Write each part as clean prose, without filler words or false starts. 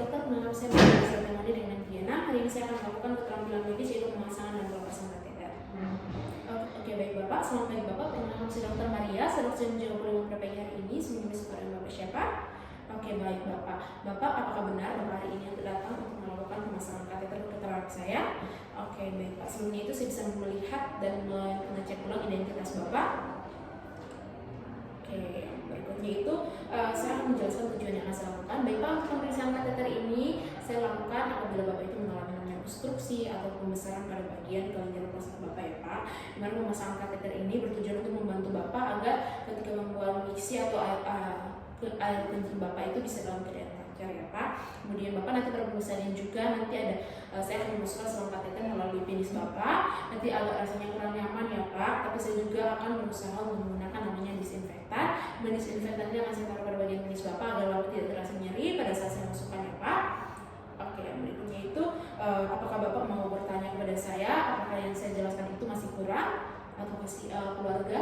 dokter, nama saya Mbak Sartamadi dengan Diana. Hari ini saya akan melakukan keterampilan medis yaitu pemasangan dan pelepasan kateter. Oke, baik Bapak, selamat pagi Bapak. Perkenalkan saya Dr. Maria, saya dokter menjawab pada pagi hari ini. Sebelumnya kepada Bapak siapa? Oke, baik Bapak. Bapak, apakah benar Bapak hari ini datang untuk melakukan pemasangan kateter ke keterangan saya? Oke, baik Pak. Sebelumnya itu saya bisa melihat dan mengecek ulang identitas Bapak. Oke, berikutnya itu saya akan menjelaskan tujuan yang akan saya lakukan. Baik Pak, untuk pemeriksaan kateter ini saya lakukan apabila Bapak itu mengalami namanya obstruksi atau pembesaran pada bagian kelenjar prostat Bapak ya Pak. Dimana pemasangan kateter ini bertujuan untuk membantu Bapak agar ketika membuang misi atau air kencing Bapak itu bisa dalam keadaan lancar ya Pak. Kemudian Bapak nanti pada pembesaran juga nanti ada saya akan memasukkan selang kateter melalui penis Bapak. Nanti agak rasanya kurang nyaman ya Pak, tapi saya juga akan berusaha menggunakan namanya disinfektan. Disinfektan ini akan saya taruh pada bagian penis Bapak agar Bapak tidak terasa nyeri pada saat saya masukkan ya Pak. Oke, berikutnya itu apakah Bapak mau bertanya kepada saya apakah yang saya jelaskan itu masih kurang atau masih keluarga?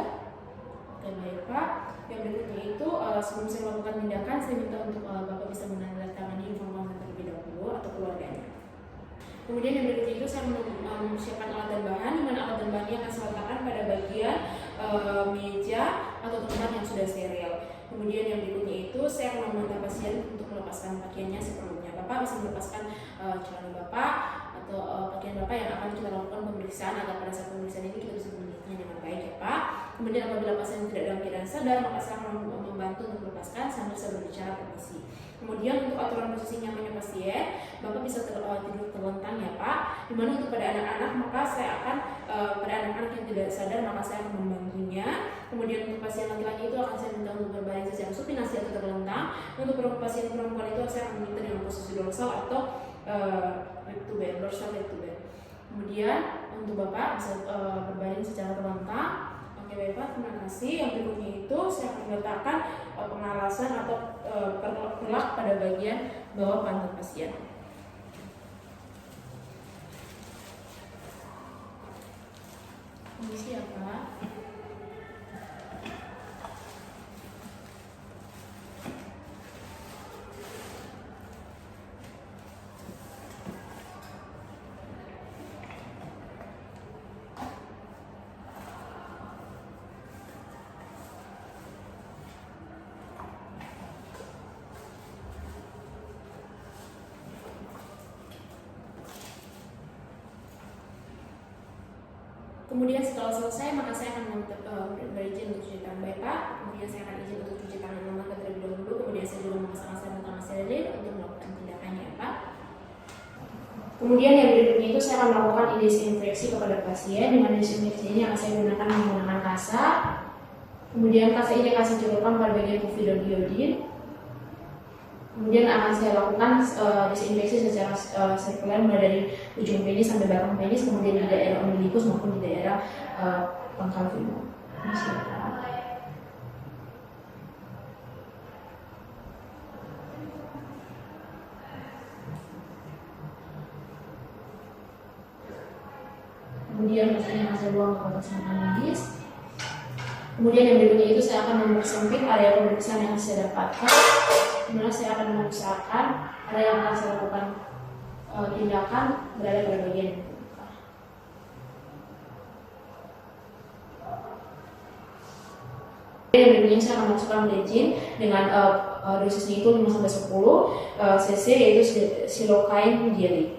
Oke, baik Pak. Yang berikutnya itu sebelum saya melakukan tindakan saya minta untuk Bapak bisa menandatangani informasi terlebih dahulu atau keluarganya. Kemudian yang berikutnya itu saya mempersiapkan alat dan bahan, di mana alat dan bahannya akan saya letakkan pada bagian meja atau tempat yang sudah steril. Kemudian yang berikutnya itu saya akan meminta pasien untuk melepaskan pakaiannya seperlunya. Bapak bisa melepaskan celana Bapak atau pakaian Bapak yang akan kita lakukan pemeriksaan agar pada saat pemeriksaan ini kita bisa menelitinya dengan baik ya Pak. Kemudian apabila pasien tidak dalam keadaan sadar, maka saya akan membantu untuk melepaskan sambil saya berbicara permisi. Kemudian untuk aturan posisi nyamannya pasien, Bapak bisa tidur terlentang ya Pak. Dimana untuk pada anak-anak maka saya akan pada anak-anak yang tidak sadar maka saya akan membantunya. Kemudian untuk pasien laki-laki itu akan saya minta untuk berbaring secara supinasi atau terlentang. Untuk pasien perempuan itu saya akan meminta dengan posisi dorsal atau leg to bed, dorsal leg to bed. Kemudian untuk Bapak bisa berbaring secara terlentang. Oke baik Pak, terima kasih. Yang berikutnya itu saya akan meletakkan pengalasan atau perlak pada bagian bawah pantat pasien. Kondisi apa? Kemudian setelah selesai maka saya akan berizin untuk cuci tangan baik Pak. Kemudian saya akan izin untuk cuci tangan mama terlebih dahulu. Kemudian saya juga memasang sarung tangan steril untuk melakukan tindakannya ya Pak. Kemudian yang berikutnya itu saya akan melakukan desinfeksi kepada pasien. Dengan desinfeksi ini akan saya gunakan menggunakan kasa. Kemudian kasa ini akan saya celupkan pada bagian povidon iodin. Kemudian akan saya lakukan desinfeksi secara sirkuler mulai dari ujung penis sampai batang penis, kemudian di daerah umbilikus maupun di daerah pangkal femur. Kemudian pasien akan saya buang ke kotak sampah medis. Kemudian yang berikutnya itu saya akan mempersempit area pemeriksaan yang saya dapatkan. Dimana saya akan mengusahakan area yang akan saya lakukan tindakan berada pada bagian yang terbuka. Yang berikutnya saya akan masukkan Legin dengan dosisnya itu 5-10 cc yaitu silokain jelly.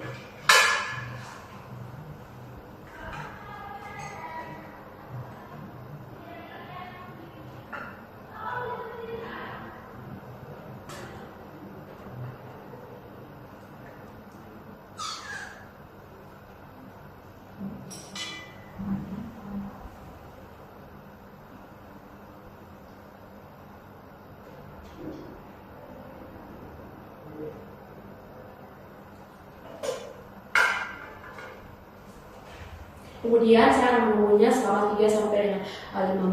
Kemudian saya akan menunggunya selama 3-5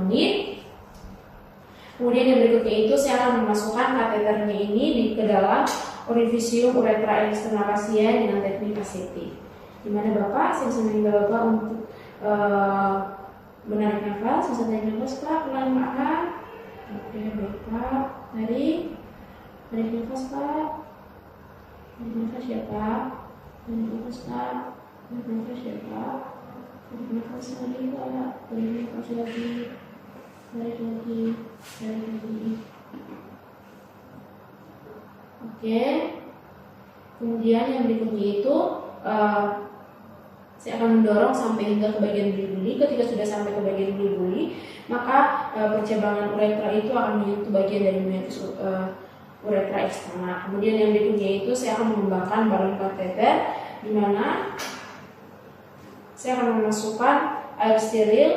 menit. Kemudian yang berikutnya itu saya akan memasukkan kateternya ini ke dalam orificium uretra eksternal pasien dengan teknik aseptik. Dimana Bapak, saya bisa meminta Bapak untuk menarik nafas, bisa tarik nafas Pak, pelan-pelan. Oke, baik Pak, tarik nafas Pak. Tarik nafas ya Pak. Tarik nafas Pak. Tarik nafas ya Pak. Tarik nafas lagi Pak. Tarik nafas lagi. Tarik lagi. Tarik lagi. Oke. Kemudian yang berikutnya itu saya akan mendorong sampai hingga ke bagian buli-buli. Ketika sudah sampai ke bagian buli-buli, maka percabangan uretra itu akan menyentuh bagian dari meatus uretra eksternal. Kemudian yang berikutnya itu saya akan mengembangkan balon kateter, di mana saya akan memasukkan air steril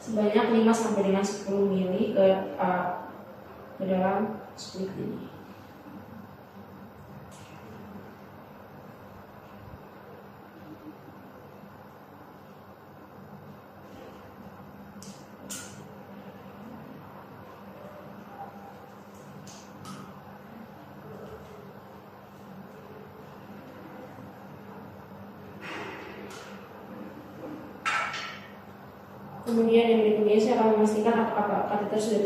sebanyak 5 sampai dengan 10 ml ke dalam split ini. Kemudian yang berikutnya saya akan memastikan apakah kateter sudah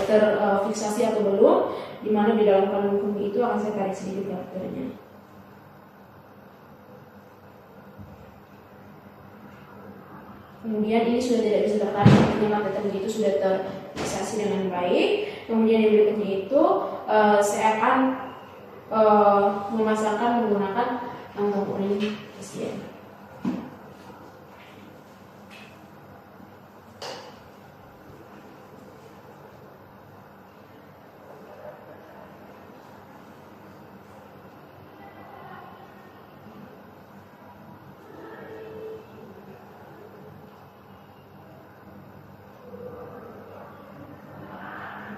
terfiksasi atau belum, di mana di dalam kandung kemih itu akan saya tarik sedikit kateternya. Kemudian ini sudah tidak bisa tertarik, artinya kateter itu sudah terfiksasi dengan baik. Kemudian yang berikutnya itu saya akan memasangkan menggunakan kantong urin pasien.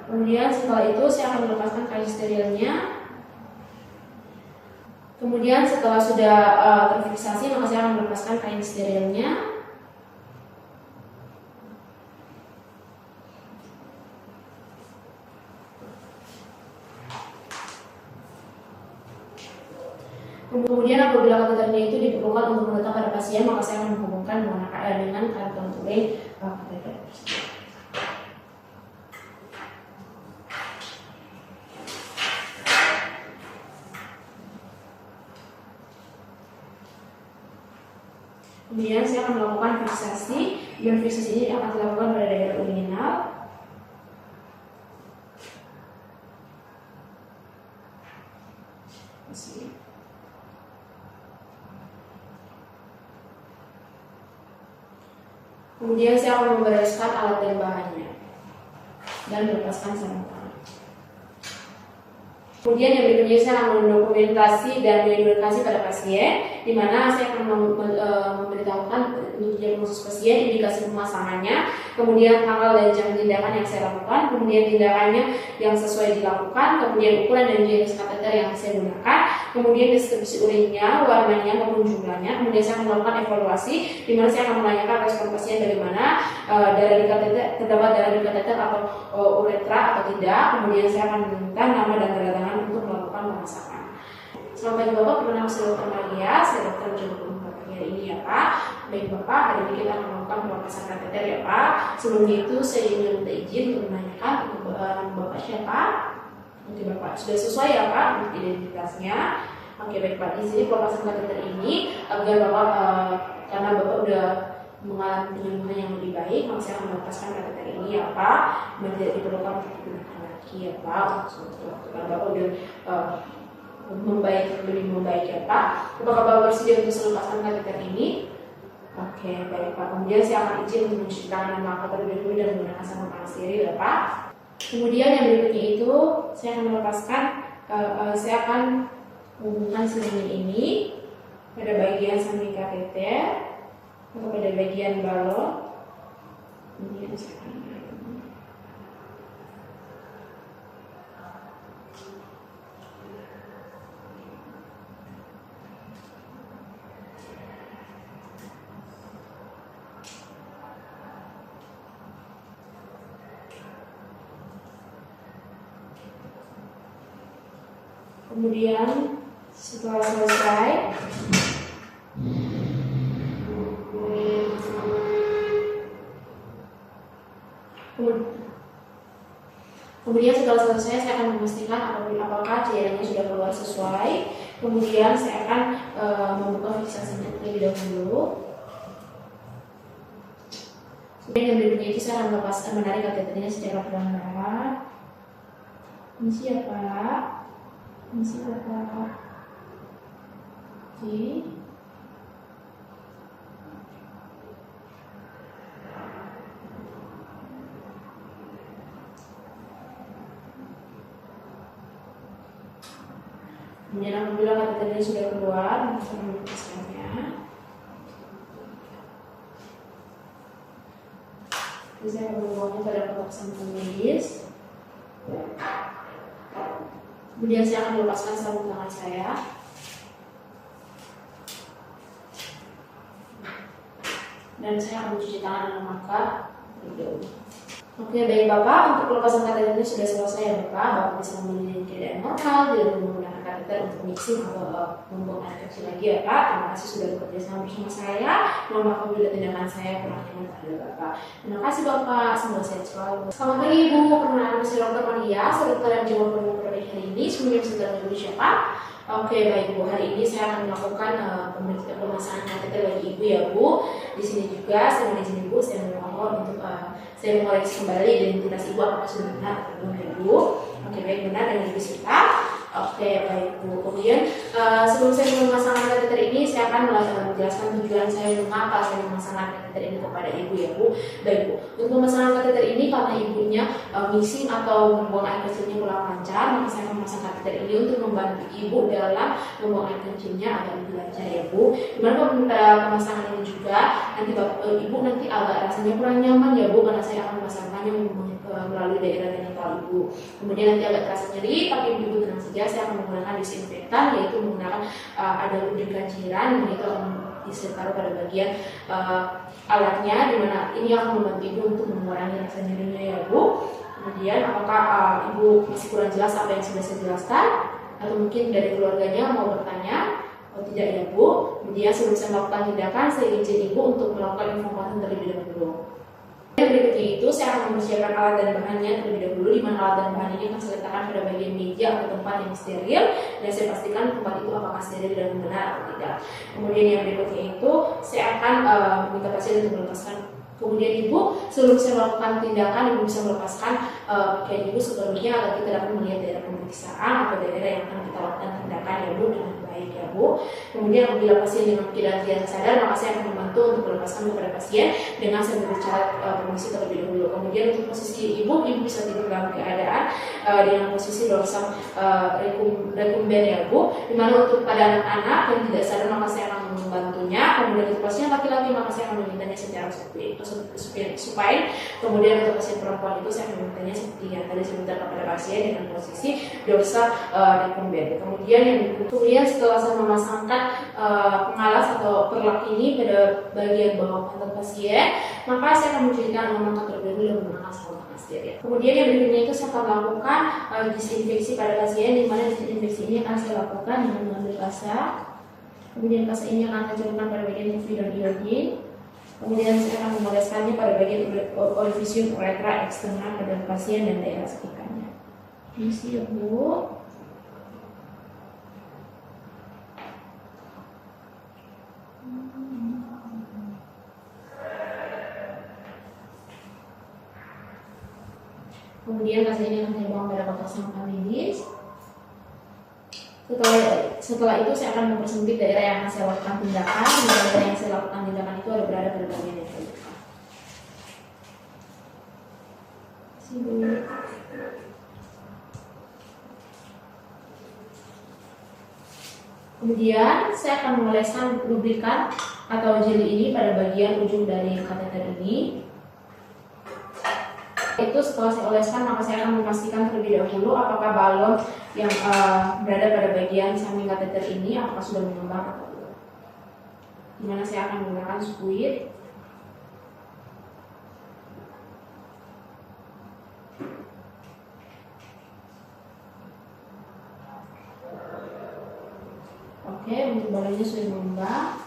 Kemudian setelah itu saya akan melepaskan kain sterilnya. Kemudian setelah sudah terfiksasi, maka saya akan melepaskan kain sterilnya. Kemudian apabila kateternya itu diperlukan untuk meletak pada pasien, maka saya akan menghubungkan dengan kantong urin kateter. Kemudian saya akan melakukan fiksasi, dan fiksasi ini akan dilakukan pada daerah urinal. Kemudian saya akan membereskan alat dan bahannya dan melepaskan sarung tangan. Kemudian yang berikutnya saya akan mendokumentasi dan mengedukasi pada pasien, di mana saya akan memberitahukan untuk diagnosis pasien, indikasi pemasangannya, kemudian tanggal dan jam tindakan yang saya lakukan, kemudian tindakannya yang sesuai dilakukan, kemudian ukuran dan jenis kateter yang saya gunakan, kemudian distribusi urinnya, warnanya maupun jumlahnya. Kemudian saya akan melakukan evaluasi, di mana saya akan menanyakan respon pasien bagaimana, darah di kateter, terdapat darah di kateter atau uretra atau tidak. Kemudian saya akan meminta nama dan tanda tangan untuk melakukan pemasangan. Selamat pagi Bapak, perkenalkan saya Dr. Maria, saya dokter mencoba hari ini ya Pak. Baik Bapak, hari ini kita akan melakukan pemasangan kateter ya Pak. Sebelumnya itu saya ingin minta izin untuk menanyakan untuk Bapak siapa? Oke Bapak, sudah sesuai ya Pak untuk identitasnya. Oke baik Pak, di sini pemasangan kateter ini agar Bapak karena Bapak udah mengalami penyembuhan yang lebih baik, maka saya akan melepaskan kateter ini ya Pak. Tidak diperlukan untuk digunakan lagi ya Pak. Karena Bapak udah lebih membaik ya Pak. Apakah Bapak bersedia untuk melepaskan kateter ini? Oke baik Pak. Kemudian saya akan izin untuk mencuci tangan Bapak terlebih dahulu dan menggunakan sabun tangan steril ya Pak. Kemudian yang berikutnya itu saya akan melepaskan, saya akan menghubungkan sirine ini pada bagian samping kateter atau pada bagian balon. Kemudian saya akan kemudian setelah selesai kemudian setelah selesai saya akan memastikan apakah Kemudian saya akan membuka fiksasinya terlebih dahulu. Kemudian yang berikutnya itu saya akan menarik kateternya secara perlahan-lahan. Misi ya Pak, misi ya Pak. Oke. Kemudian apabila kateternya sudah keluar, kita melepaskannya. Jadi saya akan membuangnya pada kotak samping medis. Kemudian saya akan melepaskan sarung tangan saya. Dan saya akan mencuci tangan dengan maka terlebih dahulu. Oke, baik Bapak, untuk pelepasan kateter ini sudah selesai ya Bapak. Bapak bisa memilih keadaan normal, tidak menggunakan kateter untuk mixing atau membuang air kecil lagi ya Pak. Terima kasih sudah bekerja sama bersama saya. Mohon maaf apabila tindakan saya kurang nyaman terhadap Bapak. Terima kasih Bapak, semoga sehat selalu. Selamat pagi Ibu, perkenalkan saya Dr. Maria, dokter yang jawab pertanyaan pada hari ini. Sebelumnya bisa Indonesia Pak. Oke, baik Bu, hari ini saya akan melakukan pemasangan kateter bagi Ibu ya Bu. Di sini juga saya mohon izin Ibu, saya mohon untuk saya mengoreksi kembali identitas Ibu apakah sudah benar atau belum ya Bu. Oke, baik, benar dan Ibu kita. Oke, baik Bu. Kemudian sebelum saya memasangkan kateter ini, saya akan menjelaskan tujuan saya mengapa saya memasangkan kateter ini kepada Ibu ya Bu. Baik Bu, untuk pemasangan kateter ini karena ibunya missing atau membuang air kecilnya kurang lancar, maka saya memasang kateter ini untuk membantu Ibu dalam membuang air kecilnya agar lebih lancar ya Bu. Dimana pemasangan ini juga nanti Ibu nanti agak rasanya kurang nyaman ya Bu, karena saya akan memasangkannya melalui daerah genital Ibu. Kemudian nanti agak terasa nyeri, tapi Ibu tenang saja, saya akan menggunakan disinfektan, yaitu menggunakan ada lubrikan cairan yang itu akan ditaruh pada bagian alatnya, dimana ini akan membantu Ibu untuk mengurangi rasa nyerinya ya Bu. Kemudian apakah Ibu masih kurang jelas apa yang sudah saya jelaskan, atau mungkin dari keluarganya mau bertanya? Oh tidak ya Bu. Kemudian sebelum saya melakukan tindakan, saya izin Ibu untuk melakukan informasi terlebih dahulu. Yang berikutnya itu saya akan mempersiapkan alat dan bahannya terlebih dahulu, di mana alat dan bahan ini akan saya letakkan pada bagian meja atau tempat yang steril, dan saya pastikan tempat itu apakah steril dan benar atau tidak. Kemudian yang berikutnya itu saya akan meminta pasien untuk melepaskan. Kemudian Ibu, sebelum saya melakukan tindakan, Ibu bisa melepaskan pakaian Ibu sepenuhnya agar kita dapat melihat daerah pemeriksaan atau daerah yang akan kita lakukan tindakan ya Bu dengan baik ya Bu. Kemudian apabila pasien dengan keadaan tidak sadar, maka saya akan membantu untuk melepaskan kepada pasien dengan saya berbicara permisi terlebih dahulu. Kemudian untuk posisi Ibu bisa tidur dalam keadaan dengan posisi dorsal recumbent ya Bu. Dimana untuk pada anak-anak yang tidak sadar, maka saya akan membantunya. Kemudian untuk pasien laki-laki, maka saya akan memintanya secara supine. Kemudian untuk pasien perempuan itu saya akan memintanya seperti yang tadi saya minta kepada pasien dengan posisi dorsal recumbent. Kemudian setelah saya memasangkan pengalas atau perlak ini pada bagian bawah pantat pasien, maka saya akan mencucikan mengangkat terlebih dahulu dan menggunakan sarung tangan steril. Kemudian yang berikutnya itu saya akan melakukan disinfeksi pada pasien, di mana disinfeksi ini akan saya lakukan dengan mengambil kasa. Kemudian kasa ini akan saya celupkan pada bagian UV dan iodin. Kemudian saya akan memoleskannya pada bagian orificium uretra eksternal pada pasien dan daerah sekitarnya. Misi ya Bu. Kemudian kasa ini akan saya buang pada kotak sampah medis. Setelah itu saya akan mempersempit daerah yang akan saya lakukan tindakan. Di daerah yang saya lakukan tindakan itu ada berada pada bagian yang terbuka. Kemudian saya akan mengoleskan lubrikan atau jeli ini pada bagian ujung dari kateter ini. Itu setelah saya oleskan, maka saya akan memastikan terlebih dahulu apakah balon yang berada pada bagian samping kateter ini apakah sudah mengembang atau belum. Dimana saya akan menggunakan squid. Oke, untuk balonnya sudah mengembang.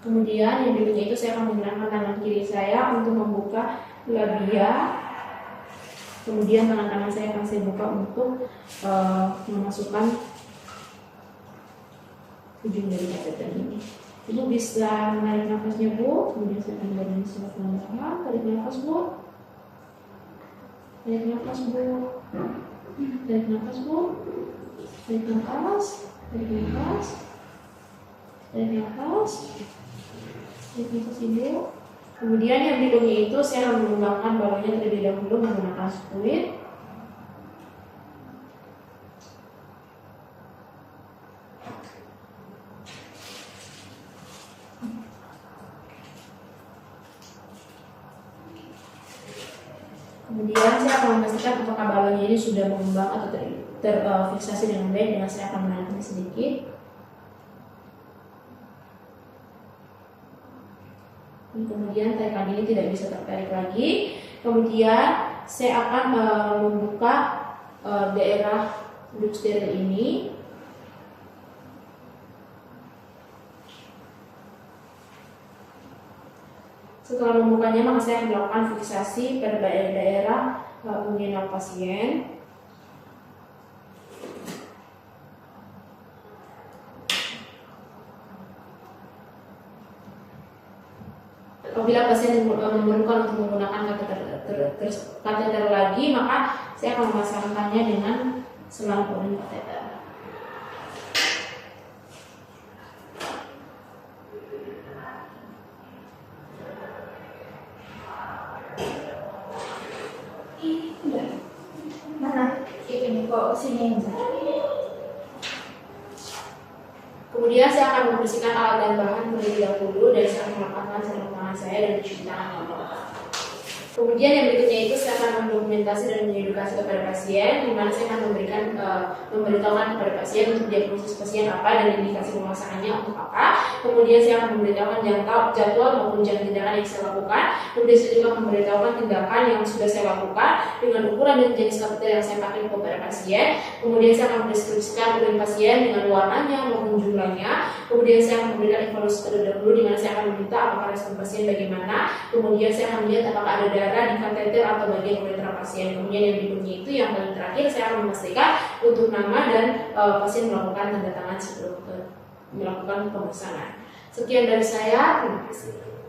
Kemudian yang berikutnya itu saya akan menggunakan tangan kiri saya untuk membuka labia Kemudian tangan kanan saya akan saya buka untuk memasukkan ujung dari kateter ini. Ibu bisa menarik nafasnya Bu, kemudian saya akan badan secara pelan-pelan. Tarik nafas Bu, tarik nafas Bu, tarik nafas Bu, tarik nafas, tarik nafas, tarik nafas, tarik nafas Ibu. Kemudian yang berikutnya itu saya akan mengembangkan balonnya terlebih dahulu menggunakan squid. Kemudian saya akan memastikan apakah balonnya ini sudah mengembang atau terfiksasi dengan baik dengan saya akan menariknya sedikit. Kemudian tarikan ini tidak bisa tertarik lagi. Kemudian saya akan membuka daerah duduk steril ini. Setelah membukanya maka saya akan melakukan fiksasi pada daerah penggenal pasien. Apabila pasien memerlukan untuk menggunakan kateter lagi, maka saya akan memasangkannya dengan selang poin kateter. Mana? Ini kok sini. Kemudian saya akan membersihkan alat dan bahan terlebih dahulu dan saya akan melakukan sarung tangan saya dan cuci tangan. Kemudian yang berikutnya itu saya akan mendokumentasi dan mengedukasi kepada pasien, di mana saya akan memberitahukan kepada pasien untuk diagnosis pasien apa dan indikasi pemasangannya untuk apa. Kemudian saya akan memberitahukan jadwal maupun jam tindakan yang saya lakukan. Kemudian saya juga memberitahukan tindakan yang sudah saya lakukan dengan ukuran dan jenis kateter yang saya pakai kepada pasien. Kemudian saya akan mendeskripsikan urin pasien dengan warnanya maupun jumlahnya. Kemudian saya akan memberikan evaluasi terlebih dahulu, di mana saya akan meminta apakah respon pasien bagaimana. Kemudian saya akan melihat apakah ada darah di kateter atau bagian uretra pasien. Kemudian yang berikutnya itu yang paling terakhir saya akan memastikan untuk nama dan pasien melakukan tanda tangan sebelum melakukan pemesanan. Sekian dari saya, terima kasih.